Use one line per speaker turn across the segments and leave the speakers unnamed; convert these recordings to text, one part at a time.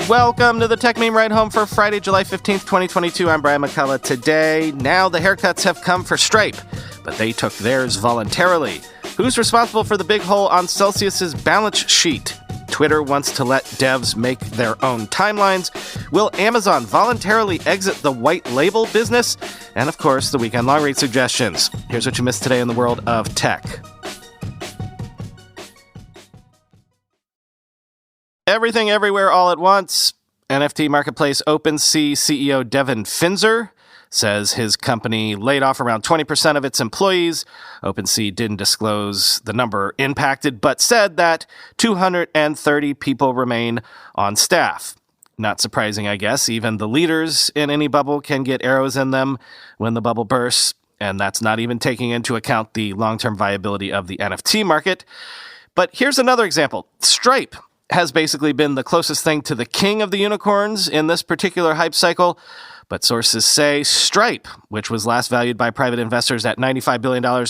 Welcome to the Techmeme Ride Home for Friday, July 15th, 2022. I'm Brian McCullough. Today, now the haircuts have come for Stripe, but they took theirs voluntarily. Who's responsible for the big hole on Celsius's balance sheet? Twitter wants to let devs make their own timelines. Will Amazon voluntarily exit the white label business? And of course, the weekend long read suggestions. Here's what you missed today in the world of tech. Everything Everywhere All at Once. NFT marketplace OpenSea CEO Devin Finzer says his company laid off around 20% of its employees. OpenSea didn't disclose the number impacted, but said that 230 people remain on staff. Not surprising, I guess. Even the leaders in any bubble can get arrows in them when the bubble bursts, and that's not even taking into account the long-term viability of the NFT market. But here's another example. Stripe has basically been the closest thing to the king of the unicorns in this particular hype cycle. But sources say Stripe, which was last valued by private investors at $95 billion,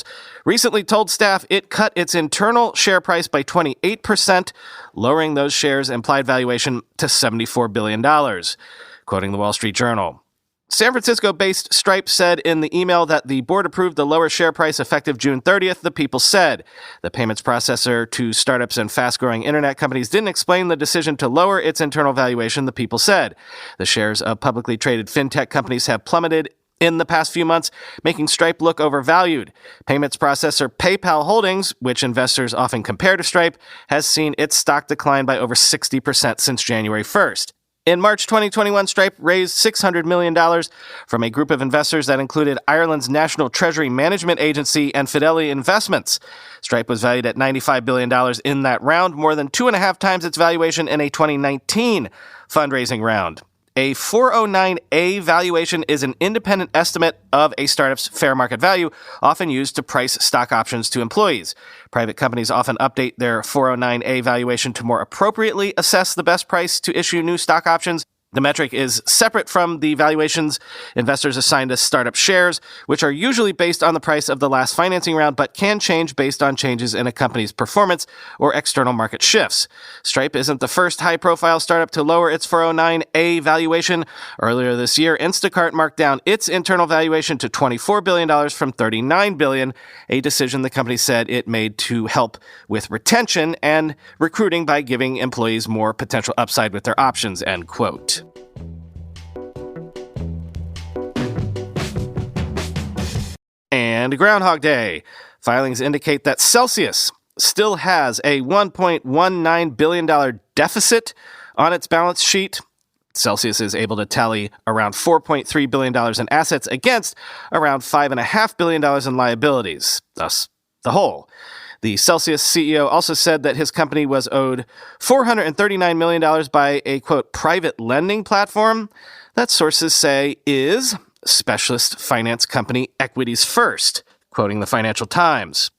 recently told staff it cut its internal share price by 28%, lowering those shares' implied valuation to $74 billion, quoting the Wall Street Journal. San Francisco-based Stripe said in the email that the board approved the lower share price effective June 30th, the People said. The payments processor to startups and fast-growing internet companies didn't explain the decision to lower its internal valuation, the People said. The shares of publicly traded fintech companies have plummeted in the past few months, making Stripe look overvalued. Payments processor PayPal Holdings, which investors often compare to Stripe, has seen its stock decline by over 60% since January 1st. In March 2021, Stripe raised $600 million from a group of investors that included Ireland's National Treasury Management Agency and Fidelity Investments. Stripe was valued at $95 billion in that round, more than 2.5 times its valuation in a 2019 fundraising round. A 409A valuation is an independent estimate of a startup's fair market value, often used to price stock options to employees. Private companies often update their 409A valuation to more appropriately assess the best price to issue new stock options. The metric is separate from the valuations investors assign to startup shares, which are usually based on the price of the last financing round, but can change based on changes in a company's performance or external market shifts. Stripe isn't the first high-profile startup to lower its 409A valuation. Earlier this year, Instacart marked down its internal valuation to $24 billion from $39 billion, a decision the company said it made to help with retention and recruiting by giving employees more potential upside with their options, end quote. And Groundhog Day. Filings indicate that Celsius still has a $1.19 billion deficit on its balance sheet. Celsius is able to tally around $4.3 billion in assets against around $5.5 billion in liabilities, thus the whole. The Celsius CEO also said that his company was owed $439 million by a, quote, private lending platform that sources say is specialist finance company Equities First, quoting the Financial Times.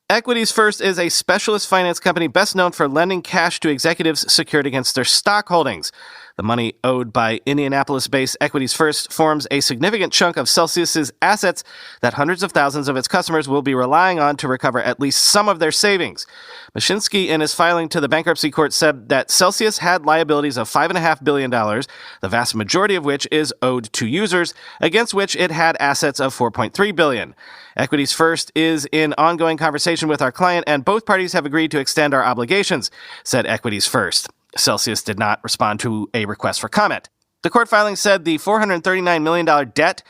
Equities First is a specialist finance company best known for lending cash to executives secured against their stock holdings. The money owed by Indianapolis-based Equities First forms a significant chunk of Celsius's assets that hundreds of thousands of its customers will be relying on to recover at least some of their savings. Mashinsky, in his filing to the bankruptcy court, said that Celsius had liabilities of $5.5 billion, the vast majority of which is owed to users, against which it had assets of $4.3 billion. Equities First is in ongoing conversation with our client, and both parties have agreed to extend our obligations, said Equities First. Celsius did not respond to a request for comment. The court filing said the $439 million debt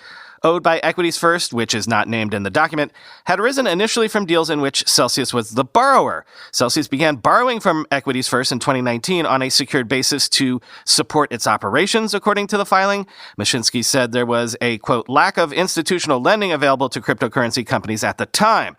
owed by Equities First, which is not named in the document, had arisen initially from deals in which Celsius was the borrower. Celsius began borrowing from Equities First in 2019 on a secured basis to support its operations, according to the filing. Mashinsky said there was a, quote, lack of institutional lending available to cryptocurrency companies at the time.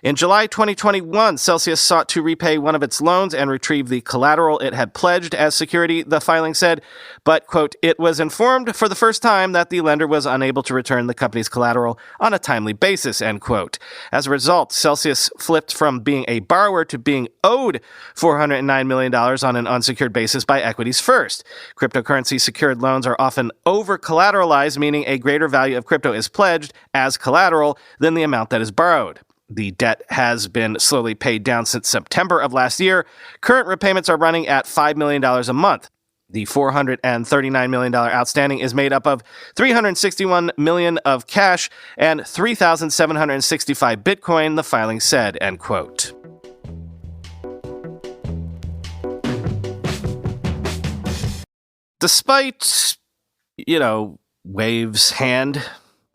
In July 2021, Celsius sought to repay one of its loans and retrieve the collateral it had pledged as security, the filing said, but, quote, it was informed for the first time that the lender was unable to return the company's collateral on a timely basis, end quote. As a result, Celsius flipped from being a borrower to being owed $409 million on an unsecured basis by Equities First. Cryptocurrency secured loans are often over-collateralized, meaning a greater value of crypto is pledged as collateral than the amount that is borrowed. The debt has been slowly paid down since September of last year. Current repayments are running at $5 million a month. The $439 million outstanding is made up of $361 million of cash and 3,765 Bitcoin, the filing said, end quote. Despite, Wave's hand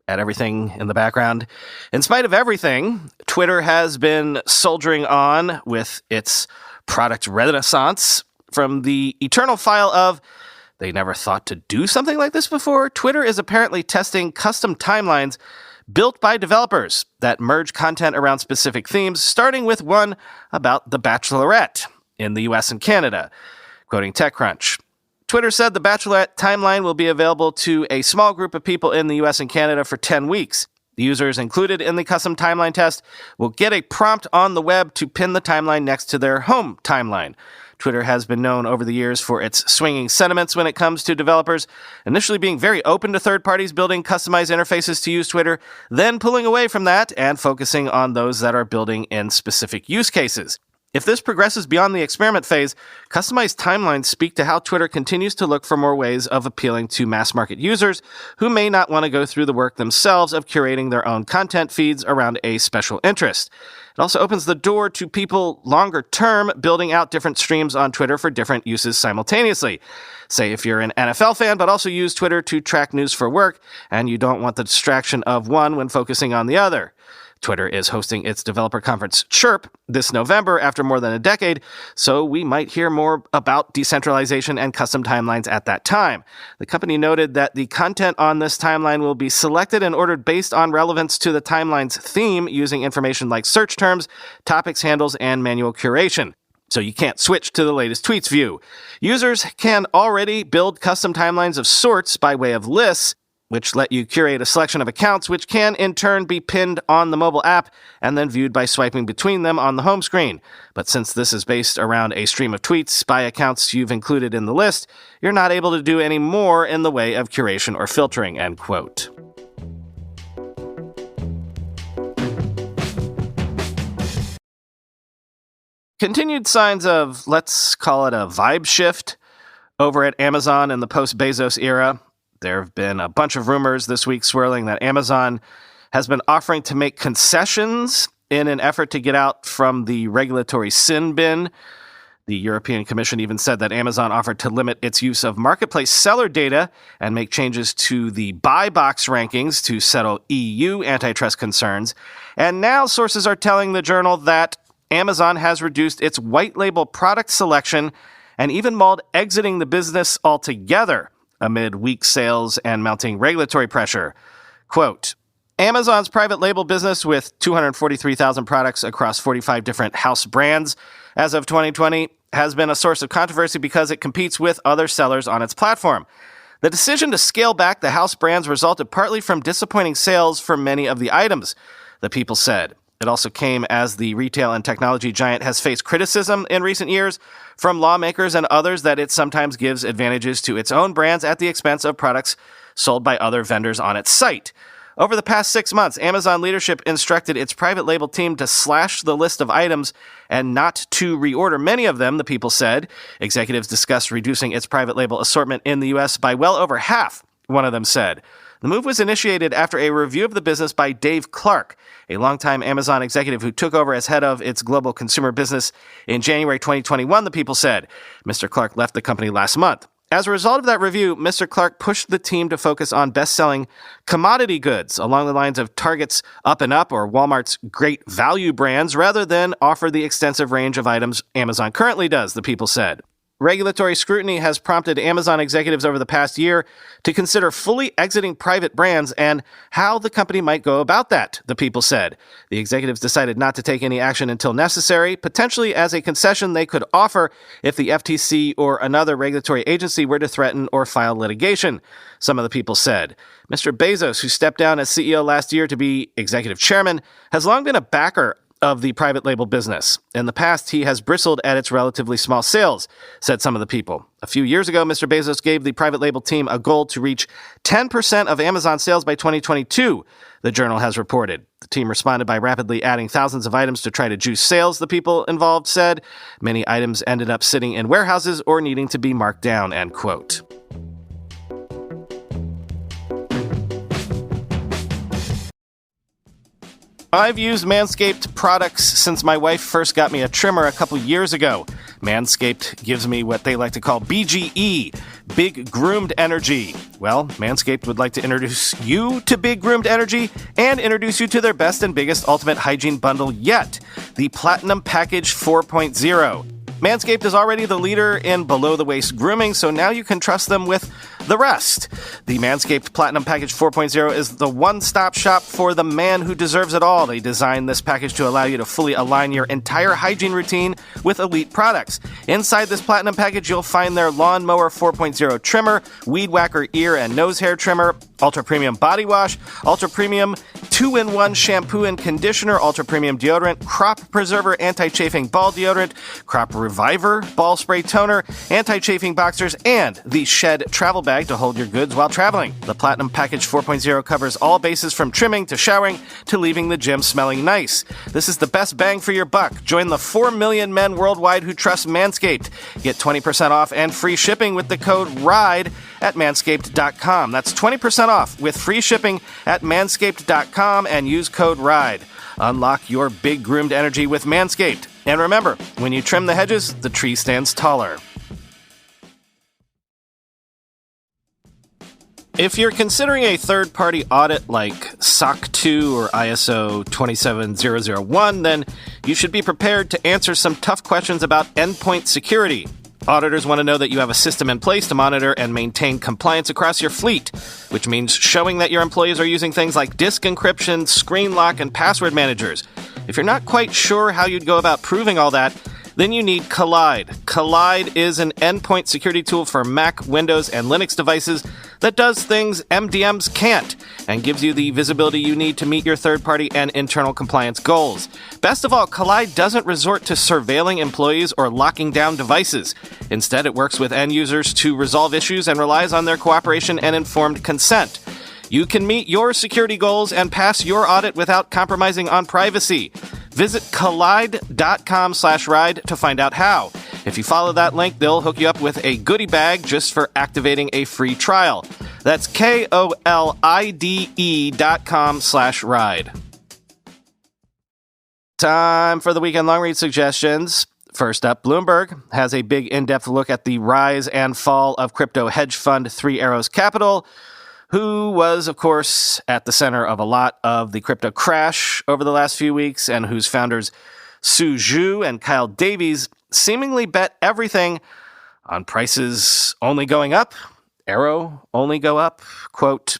at everything in the background, in spite of everything, Twitter has been soldiering on with its product renaissance. From the eternal file of, they never thought to do something like this before, Twitter is apparently testing custom timelines built by developers that merge content around specific themes, starting with one about The Bachelorette in the US and Canada. Quoting TechCrunch, Twitter said the Bachelorette timeline will be available to a small group of people in the US and Canada for 10 weeks. The users included in the custom timeline test will get a prompt on the web to pin the timeline next to their home timeline. Twitter has been known over the years for its swinging sentiments when it comes to developers, initially being very open to third parties building customized interfaces to use Twitter, then pulling away from that and focusing on those that are building in specific use cases. If this progresses beyond the experiment phase, customized timelines speak to how Twitter continues to look for more ways of appealing to mass market users who may not want to go through the work themselves of curating their own content feeds around a special interest. It also opens the door to people longer term building out different streams on Twitter for different uses simultaneously. Say if you're an NFL fan but also use Twitter to track news for work and you don't want the distraction of one when focusing on the other. Twitter is hosting its developer conference Chirp this November after more than a decade, so we might hear more about decentralization and custom timelines at that time. The company noted that the content on this timeline will be selected and ordered based on relevance to the timeline's theme using information like search terms, topics handles, and manual curation. So you can't switch to the latest tweets view. Users can already build custom timelines of sorts by way of lists, which let you curate a selection of accounts, which can in turn be pinned on the mobile app and then viewed by swiping between them on the home screen. But since this is based around a stream of tweets by accounts you've included in the list, you're not able to do any more in the way of curation or filtering, end quote. Continued signs of, let's call it a vibe shift, over at Amazon in the post-Bezos era. There have been a bunch of rumors this week swirling that Amazon has been offering to make concessions in an effort to get out from the regulatory sin bin. The European Commission even said that Amazon offered to limit its use of marketplace seller data and make changes to the buy box rankings to settle EU antitrust concerns. And now sources are telling the Journal that Amazon has reduced its white label product selection and even mulled exiting the business altogether amid weak sales and mounting regulatory pressure. Quote, Amazon's private label business with 243,000 products across 45 different house brands as of 2020 has been a source of controversy because it competes with other sellers on its platform. The decision to scale back the house brands resulted partly from disappointing sales for many of the items, the People said. It also came as the retail and technology giant has faced criticism in recent years from lawmakers and others that it sometimes gives advantages to its own brands at the expense of products sold by other vendors on its site. Over the past 6 months, Amazon leadership instructed its private label team to slash the list of items and not to reorder many of them, the People said. Executives discussed reducing its private label assortment in the U.S. by well over half, one of them said. The move was initiated after a review of the business by Dave Clark, a longtime Amazon executive who took over as head of its global consumer business in January 2021, the People said. Mr. Clark left the company last month. As a result of that review, Mr. Clark pushed the team to focus on best-selling commodity goods along the lines of Target's Up and Up or Walmart's Great Value brands rather than offer the extensive range of items Amazon currently does, the People said. Regulatory scrutiny has prompted Amazon executives over the past year to consider fully exiting private brands and how the company might go about that, the People said. The executives decided not to take any action until necessary, potentially as a concession they could offer if the FTC or another regulatory agency were to threaten or file litigation, some of the People said. Mr. Bezos, who stepped down as CEO last year to be executive chairman, has long been a backer of the private label business. In the past, he has bristled at its relatively small sales, said some of the people. A few years ago, Mr. Bezos gave the private label team a goal to reach 10% of Amazon sales by 2022, the Journal has reported. The team responded by rapidly adding thousands of items to try to juice sales, the people involved said. Many items ended up sitting in warehouses or needing to be marked down, end quote. I've used Manscaped products since my wife first got me a trimmer a couple years ago. Manscaped gives me what they like to call BGE, Big Groomed Energy. Well, Manscaped would like to introduce you to Big Groomed Energy and introduce you to their best and biggest ultimate hygiene bundle yet, the Platinum Package 4.0. Manscaped is already the leader in below-the-waist grooming, so now you can trust them with the rest. The Manscaped Platinum Package 4.0 is the one-stop shop for the man who deserves it all. They designed this package to allow you to fully align your entire hygiene routine with elite products. Inside this Platinum Package, you'll find their Lawnmower 4.0 trimmer, Weed Whacker ear and nose hair trimmer, Ultra Premium Body Wash, Ultra Premium 2-in-1 shampoo and conditioner, Ultra Premium deodorant, Crop Preserver anti-chafing ball deodorant, Crop Reviver ball spray toner, anti-chafing boxers, and the Shed travel bag to hold your goods while traveling. The Platinum Package 4.0 covers all bases from trimming to showering to leaving the gym smelling nice. This is the best bang for your buck. Join the 4 million men worldwide who trust Manscaped. Get 20% off and free shipping with the code RIDE at manscaped.com. That's 20% off with free shipping at manscaped.com and use code RIDE. Unlock your big groomed energy with Manscaped. And remember, when you trim the hedges, the tree stands taller. If you're considering a third-party audit like SOC 2 or ISO 27001, then you should be prepared to answer some tough questions about endpoint security. Auditors want to know that you have a system in place to monitor and maintain compliance across your fleet, which means showing that your employees are using things like disk encryption, screen lock, and password managers. If you're not quite sure how you'd go about proving all that, then you need Collide. Collide is an endpoint security tool for Mac, Windows, and Linux devices that does things MDMs can't and gives you the visibility you need to meet your third-party and internal compliance goals. Best of all, Collide doesn't resort to surveilling employees or locking down devices. Instead, it works with end users to resolve issues and relies on their cooperation and informed consent. You can meet your security goals and pass your audit without compromising on privacy. Visit collide.com/ride to find out how. If you follow that link, they'll hook you up with a goodie bag just for activating a free trial. That's KOLIDE.com/ride. Time for the weekend long read suggestions. First up, Bloomberg has a big in-depth look at the rise and fall of crypto hedge fund Three Arrows Capital, who was, of course, at the center of a lot of the crypto crash over the last few weeks, and whose founders Su Zhu and Kyle Davies seemingly bet everything on prices only going up, Arrow only go up. Quote,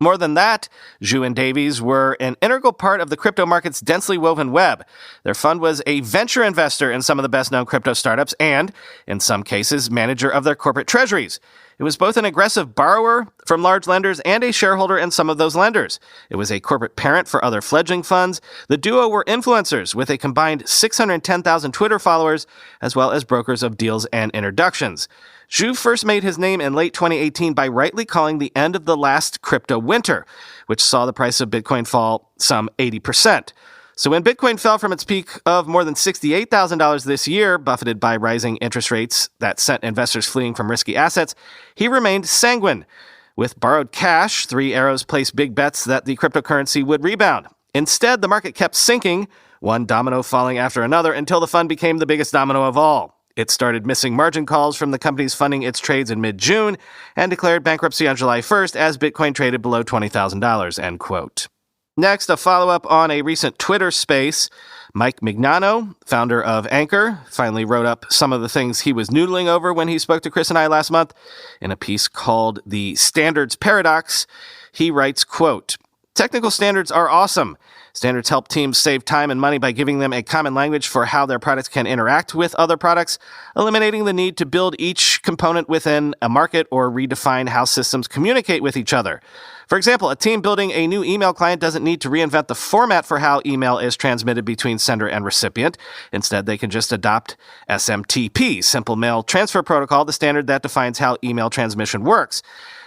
more than that, Zhu and Davies were an integral part of the crypto market's densely woven web. Their fund was a venture investor in some of the best-known crypto startups and, in some cases, manager of their corporate treasuries. It was both an aggressive borrower from large lenders and a shareholder in some of those lenders. It was a corporate parent for other fledgling funds. The duo were influencers with a combined 610,000 Twitter followers, as well as brokers of deals and introductions. Zhu first made his name in late 2018 by rightly calling the end of the last crypto winter, which saw the price of Bitcoin fall some 80%. So when Bitcoin fell from its peak of more than $68,000 this year, buffeted by rising interest rates that sent investors fleeing from risky assets, he remained sanguine. With borrowed cash, Three Arrows placed big bets that the cryptocurrency would rebound. Instead, the market kept sinking, one domino falling after another, until the fund became the biggest domino of all. It started missing margin calls from the companies funding its trades in mid-June and declared bankruptcy on July 1st as Bitcoin traded below $20,000, end quote. Next, a follow-up on a recent Twitter space. Mike Mignano, founder of Anchor, finally wrote up some of the things he was noodling over when he spoke to Chris and I last month in a piece called The Standards Paradox. He writes, quote, technical standards are awesome. Standards help teams save time and money by giving them a common language for how their products can interact with other products, eliminating the need to build each component within a market or redefine how systems communicate with each other. For example, a team building a new email client doesn't need to reinvent the format for how email is transmitted between sender and recipient. Instead, they can just adopt SMTP, Simple Mail Transfer Protocol, the standard that defines how email transmission works,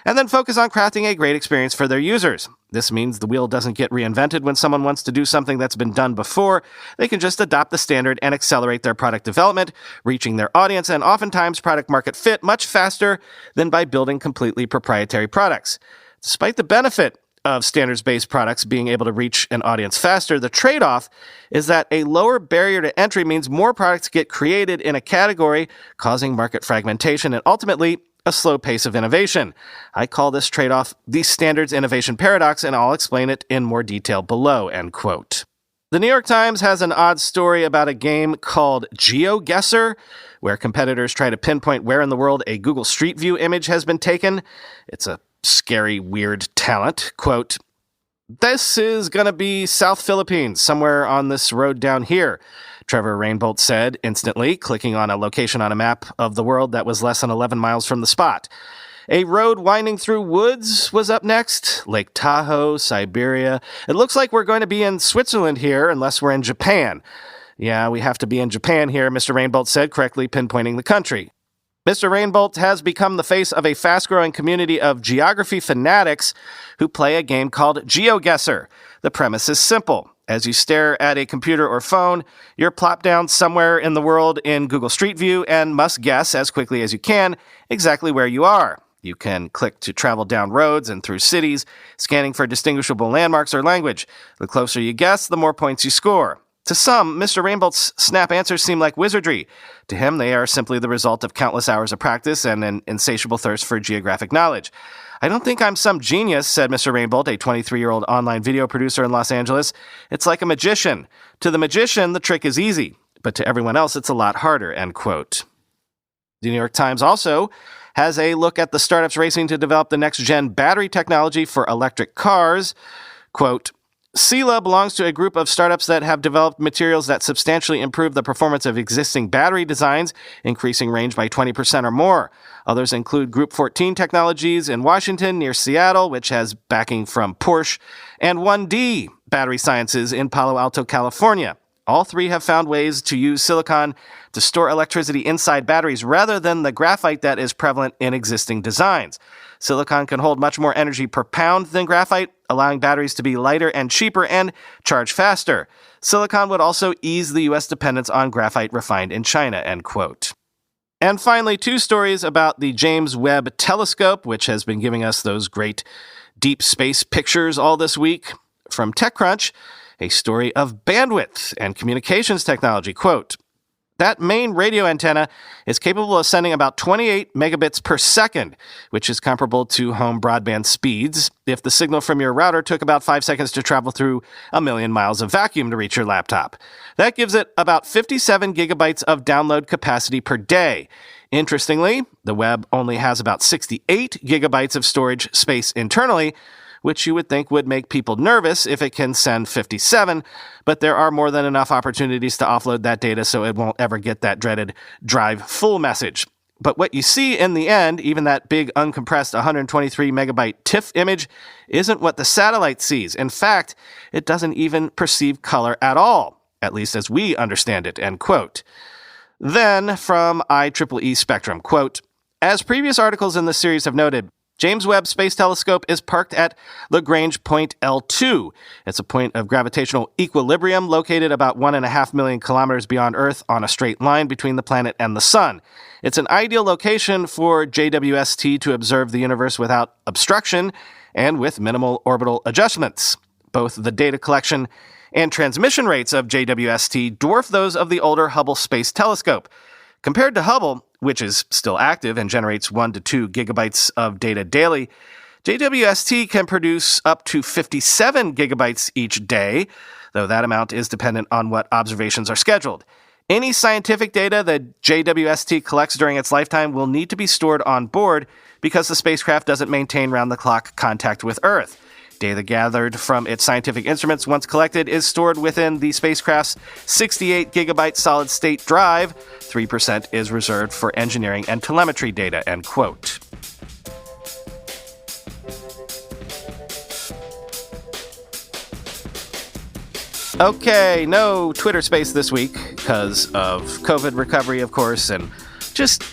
and then focus on crafting a great experience for their users. This means the wheel doesn't get reinvented when someone wants to do something that's been done before. They can just adopt the standard and accelerate their product development, reaching their audience and oftentimes product market fit much faster than by building completely proprietary products. Despite the benefit of standards-based products being able to reach an audience faster, the trade-off is that a lower barrier to entry means more products get created in a category, causing market fragmentation and ultimately a slow pace of innovation. I call this trade-off the standards innovation paradox, and I'll explain it in more detail below, end quote. The New York Times has an odd story about a game called GeoGuessr, where competitors try to pinpoint where in the world a Google Street View image has been taken. It's a scary, weird talent. Quote, "This is going to be South Philippines, somewhere on this road down here," Trevor Rainbolt said instantly, clicking on a location on a map of the world that was less than 11 miles from the spot. A road winding through woods was up next. Lake Tahoe, Siberia. It looks like we're going to be in Switzerland here, unless we're in Japan. Yeah, we have to be in Japan here, Mr. Rainbolt said, correctly pinpointing the country. Mr. Rainbolt has become the face of a fast-growing community of geography fanatics who play a game called GeoGuessr. The premise is simple. As you stare at a computer or phone, you're plopped down somewhere in the world in Google Street View and must guess as quickly as you can exactly where you are. You can click to travel down roads and through cities, scanning for distinguishable landmarks or language. The closer you guess, the more points you score. To some, Mr. Rainbolt's snap answers seem like wizardry. To him, they are simply the result of countless hours of practice and an insatiable thirst for geographic knowledge. "I don't think I'm some genius," said Mr. Rainbolt, a 23-year-old online video producer in Los Angeles. "It's like a magician. To the magician, the trick is easy, but to everyone else, it's a lot harder," end quote. The New York Times also has a look at the startups racing to develop the next-gen battery technology for electric cars. Quote, "Sila belongs to a group of startups that have developed materials that substantially improve the performance of existing battery designs, increasing range by 20% or more. Others include Group 14 Technologies in Washington near Seattle, which has backing from Porsche, and 1D Battery Sciences in Palo Alto, California. All three have found ways to use silicon to store electricity inside batteries rather than the graphite that is prevalent in existing designs. Silicon can hold much more energy per pound than graphite, allowing batteries to be lighter and cheaper and charge faster. Silicon would also ease the U.S. dependence on graphite refined in China," end quote. And finally, two stories about the James Webb Telescope, which has been giving us those great deep space pictures all this week. From TechCrunch, a story of bandwidth and communications technology. Quote, "That main radio antenna is capable of sending about 28 megabits per second, which is comparable to home broadband speeds if the signal from your router took about 5 seconds to travel through 1,000,000 miles of vacuum to reach your laptop. That gives it about 57 gigabytes of download capacity per day. Interestingly, the web only has about 68 gigabytes of storage space internally, which you would think would make people nervous if it can send 57, but there are more than enough opportunities to offload that data so it won't ever get that dreaded drive full message. But what you see in the end, even that big uncompressed 123 megabyte TIFF image, isn't what the satellite sees. In fact, it doesn't even perceive color at all, at least as we understand it," end quote. Then, from IEEE Spectrum, quote, "As previous articles in this series have noted, James Webb Space Telescope is parked at Lagrange Point L2. It's a point of gravitational equilibrium located about 1.5 million kilometers beyond Earth on a straight line between the planet and the sun. It's an ideal location for JWST to observe the universe without obstruction and with minimal orbital adjustments. Both the data collection and transmission rates of JWST dwarf those of the older Hubble Space Telescope. Compared to Hubble, which is still active and generates 1 to 2 gigabytes of data daily, JWST can produce up to 57 gigabytes each day, though that amount is dependent on what observations are scheduled. Any scientific data that JWST collects during its lifetime will need to be stored on board because the spacecraft doesn't maintain round-the-clock contact with Earth. Data gathered from its scientific instruments, once collected, is stored within the spacecraft's 68-gigabyte solid-state drive. 3% is reserved for engineering and telemetry data, end quote. Okay, no Twitter Space this week because of COVID recovery, of course, and just,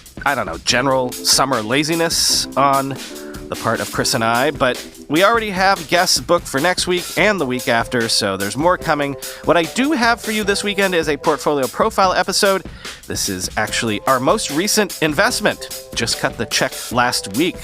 general summer laziness on the part of Chris and I, but we already have guests booked for next week and the week after, so there's more coming. What I do have for you this weekend is a portfolio profile episode. This is actually our most recent investment. Just cut the check last week.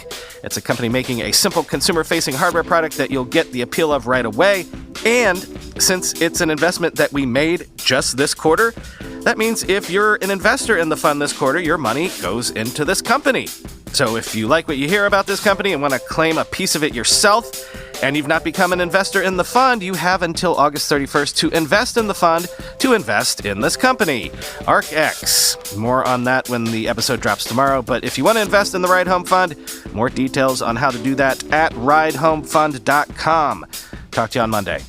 It's a company making a simple consumer-facing hardware product that you'll get the appeal of right away. And since it's an investment that we made just this quarter, that means if you're an investor in the fund this quarter, your money goes into this company. So if you like what you hear about this company and want to claim a piece of it yourself, and you've not become an investor in the fund, you have until August 31st to invest in the fund, to invest in this company, ArcX. More on that when the episode drops tomorrow, but if you want to invest in the Ride Home Fund, more details on how to do that at ridehomefund.com. Talk to you on Monday.